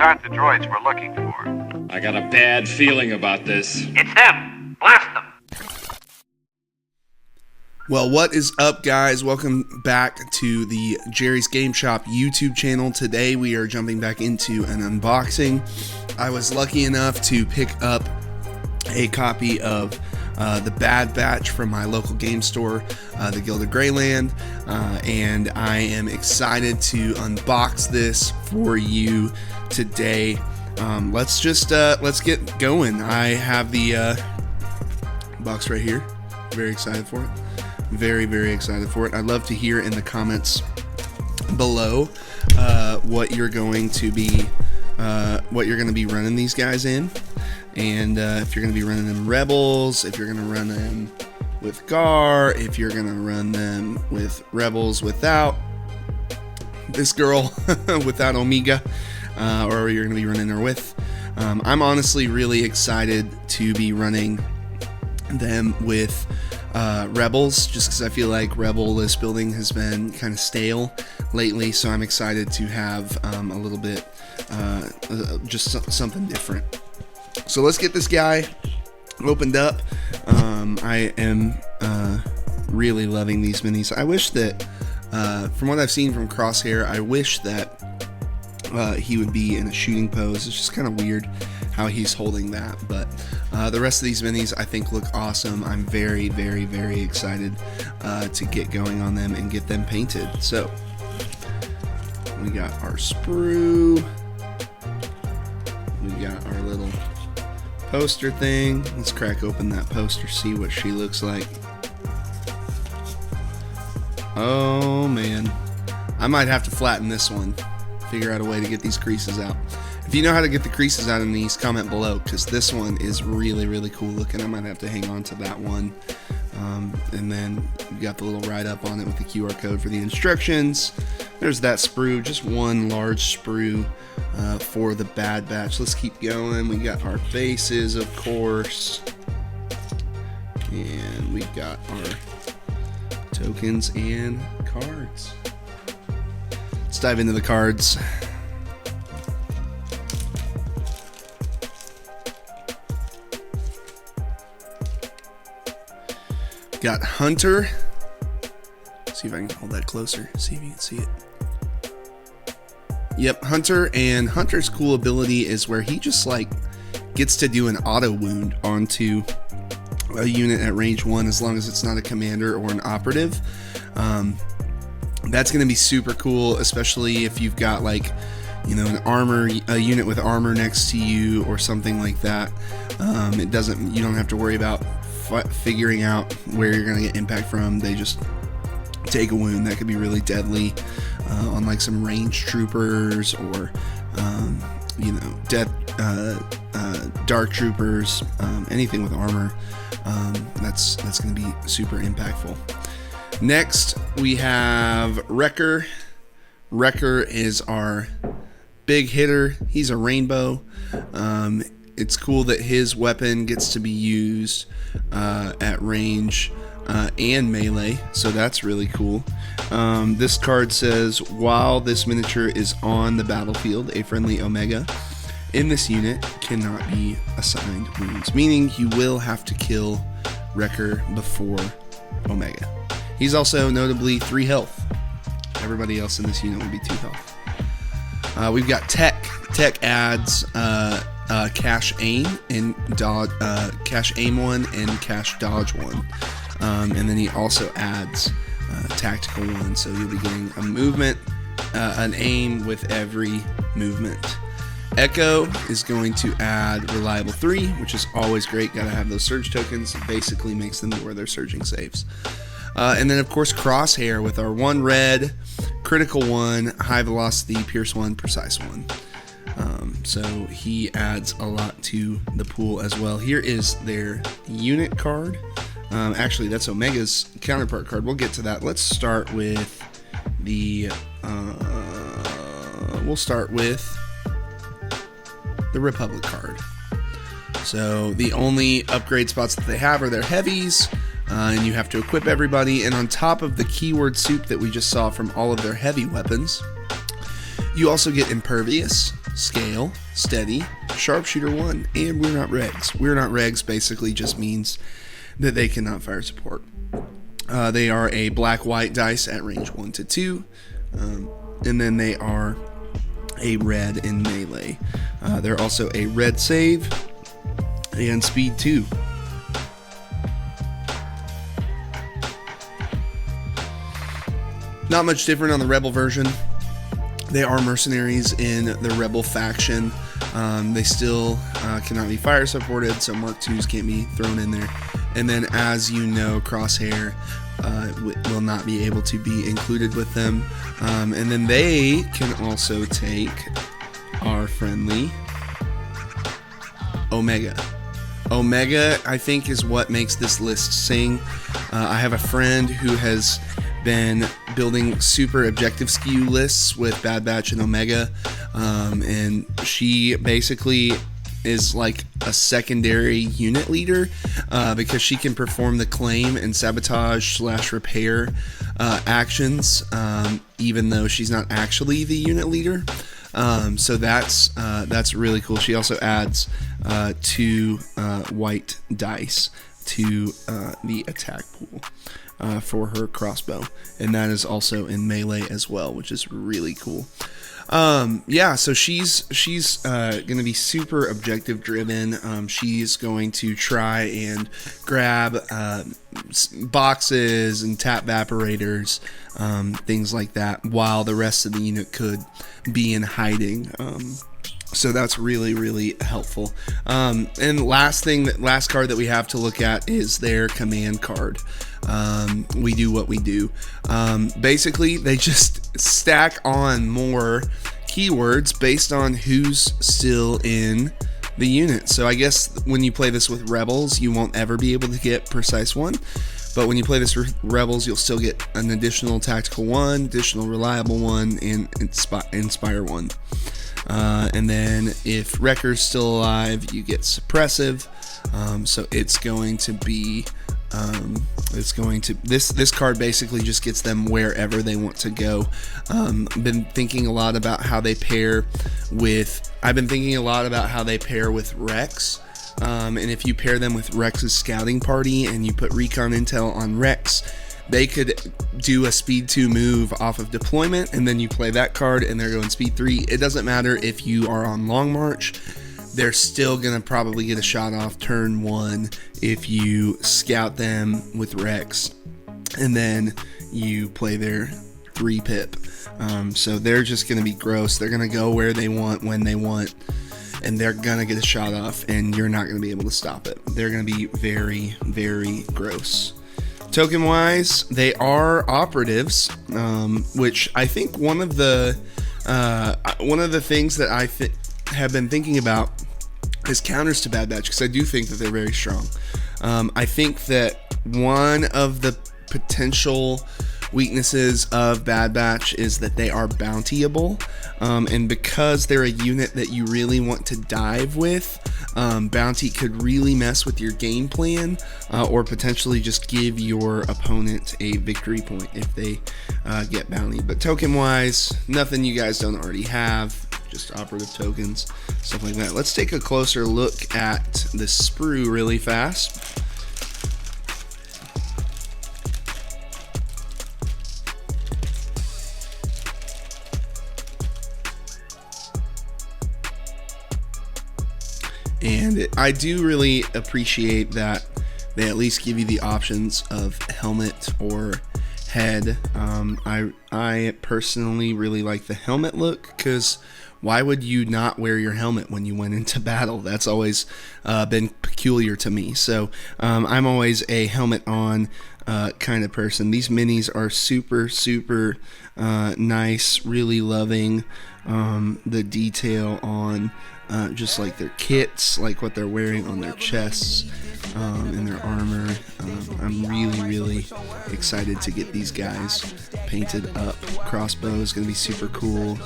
aren't the droids we're looking for. I got a bad feeling about this. It's them! Blast them! Well, what is up, guys? Welcome back to the Jerry's Game Shop YouTube channel. Today we are jumping back into an unboxing. I was lucky enough to pick up a copy of the Bad Batch from my local game store, the Gilded Greyland, and I am excited to unbox this for you today. Let's get going. I have the box right here. Very excited for it. Very excited for it. I'd love to hear in the comments below what you're going to be running these guys in, and if you're going to be running them Rebels, if you're going to run them with Gar, if you're going to run them with Rebels without this girl, without Omega, or you're going to be running her with. I'm honestly really excited to be running them with Rebels, just because I feel like Rebel list building has been kind of stale lately, so I'm excited to have a little bit just something different. So let's get this guy opened up. I am really loving these minis. I wish that from what I've seen from Crosshair, I wish that he would be in a shooting pose. It's just kind of weird how he's holding that, but the rest of these minis I think look awesome. I'm very excited to get going on them and get them painted. So we got our sprue, we got our little poster thing. Let's crack open that poster, see what she looks like. Oh man, I might have to flatten this one, figure out a way to get these creases out. If you know how to get the creases out in these, comment below, because this one is really cool looking. I might have to hang on to that one. And then you got the little write-up on it with the QR code for the instructions. There's that sprue, just one large sprue for the Bad Batch. Let's keep going. We got our bases, of course. And we got our tokens and cards. Let's dive into the cards. Got Hunter. See if I can hold that closer. See if you can see it. Yep, Hunter. And Hunter's cool ability is where he just like gets to do an auto wound onto a unit at range 1 as long as it's not a commander or an operative. That's going to be super cool, especially if you've got like, you know, a unit with armor next to you or something like that. You don't have to worry about figuring out where you're going to get impact from. They just take a wound. That could be really deadly on like some ranged troopers or you know, dark troopers, anything with armor. That's going to be super impactful. Next we have Wrecker. Wrecker is our big hitter. He's a rainbow. It's cool that his weapon gets to be used at range and melee, so that's really cool. This card says, while this miniature is on the battlefield, a friendly Omega in this unit cannot be assigned wounds, meaning you will have to kill Wrecker before Omega. He's also notably 3 health. Everybody else in this unit will be 2 health. We've got Tech. Tech adds cash aim and dodge, cash aim 1 and cash dodge 1, and then he also adds tactical 1, so you'll be getting a movement, an aim with every movement. Echo is going to add reliable 3, which is always great. Gotta have those surge tokens. It basically makes them where they're surging saves. And then of course Crosshair with our 1 red, critical 1, high velocity, pierce 1, precise 1. So he adds a lot to the pool as well. Here is their unit card. Actually, that's Omega's counterpart card. We'll get to that. Let's start with the Republic card. So the only upgrade spots that they have are their heavies, and you have to equip everybody. And on top of the keyword soup that we just saw from all of their heavy weapons, you also get impervious, scale, steady, sharpshooter 1, and we're not regs. We're not regs basically just means that they cannot fire support. They are a black-white dice at range 1 to 2, and then they are a red in melee. They're also a red save and speed 2. Not much different on the Rebel version. They are mercenaries in the Rebel faction. They still cannot be fire supported, so Mark IIs can't be thrown in there. And then, as you know, Crosshair will not be able to be included with them. And then they can also take our friendly Omega. Omega, I think, is what makes this list sing. I have a friend who has been building super objective skew lists with Bad Batch and Omega, and she basically is like a secondary unit leader because she can perform the claim and sabotage / repair actions, even though she's not actually the unit leader. So that's really cool. She also adds 2 white dice to the attack pool for her crossbow, and that is also in melee as well, which is really cool. So she's gonna be super objective driven. She's going to try and grab boxes and tap evaporators, things like that, while the rest of the unit could be in hiding. So that's really, really helpful. And last card that we have to look at is their command card. We do what we do. Basically, they just stack on more keywords based on who's still in the unit. So I guess when you play this with Rebels, you won't ever be able to get Precise 1. But when you play this with Rebels, you'll still get an additional Tactical 1, additional Reliable 1, and Inspire 1. And then if Wrecker's still alive, you get Suppressive. So it's going to be this card basically just gets them wherever they want to go. Been thinking a lot about how they pair with Rex. And if you pair them with Rex's scouting party and you put recon intel on Rex, they could do a speed 2 move off of deployment, and then you play that card and they're going speed 3. It doesn't matter if you are on long march. They're still going to probably get a shot off turn 1 if you scout them with Rex, and then you play their 3 pip. So they're just going to be gross. They're going to go where they want, when they want, and they're going to get a shot off, and you're not going to be able to stop it. They're going to be very, very gross. Token wise, they are operatives, which I think one of the things that I have been thinking about is counters to Bad Batch, because I do think that they're very strong. I think that one of the potential weaknesses of Bad Batch is that they are bountyable, and because they're a unit that you really want to dive with, bounty could really mess with your game plan, or potentially just give your opponent a victory point if they get bounty. But token wise, nothing you guys don't already have, just operative tokens, stuff like that. Let's take a closer look at the sprue really fast. And I do really appreciate that they at least give you the options of helmet or head. I personally really like the helmet look, because why would you not wear your helmet when you went into battle? That's always been peculiar to me. So I'm always a helmet on kind of person. These minis are super, super nice, really loving the detail on just like their kits, like what they're wearing on their chests and their armor. I'm really, really excited to get these guys painted up. Crossbow is going to be super cool.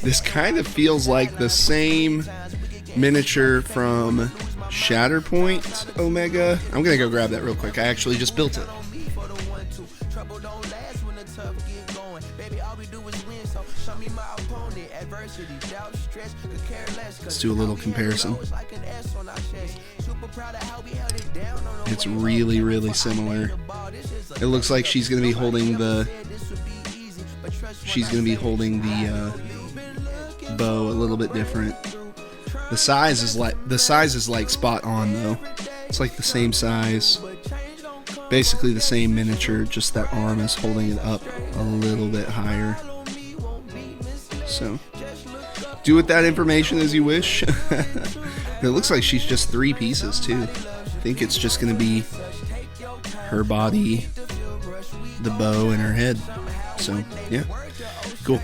This kind of feels like the same miniature from Shatterpoint Omega. I'm going to go grab that real quick. I actually just built it. Let's do a little comparison. It's really, really similar. It looks like she's going to be holding the bow a little bit different. The size is like spot on though. It's like the same size, basically the same miniature, just that arm is holding it up a little bit higher. So do with that information as you wish. It looks like she's just 3 pieces too. I think it's just going to be her body, the bow, and her head. So yeah, cool.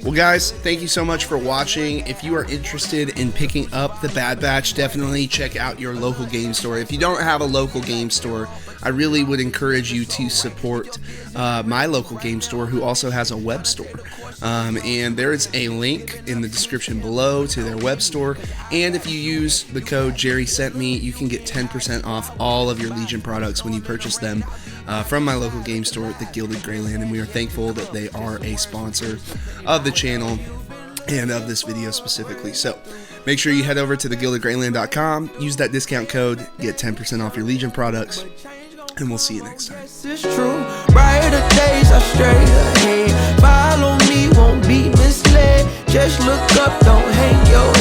Well guys, thank you so much for watching. If you are interested in picking up the Bad Batch, definitely check out your local game store. If you don't have a local game store, I really would encourage you to support my local game store, who also has a web store. And there is a link in the description below to their web store. And if you use the code Jerry Sent Me, you can get 10% off all of your Legion products when you purchase them from my local game store at the Gilded Greyland. And we are thankful that they are a sponsor of the channel and of this video specifically. So make sure you head over to thegildedgreyland.com, use that discount code, get 10% off your Legion products, and we'll see you next time. It's true. Brighter days are straight ahead. Follow me, won't be misled. Just look up, don't hang your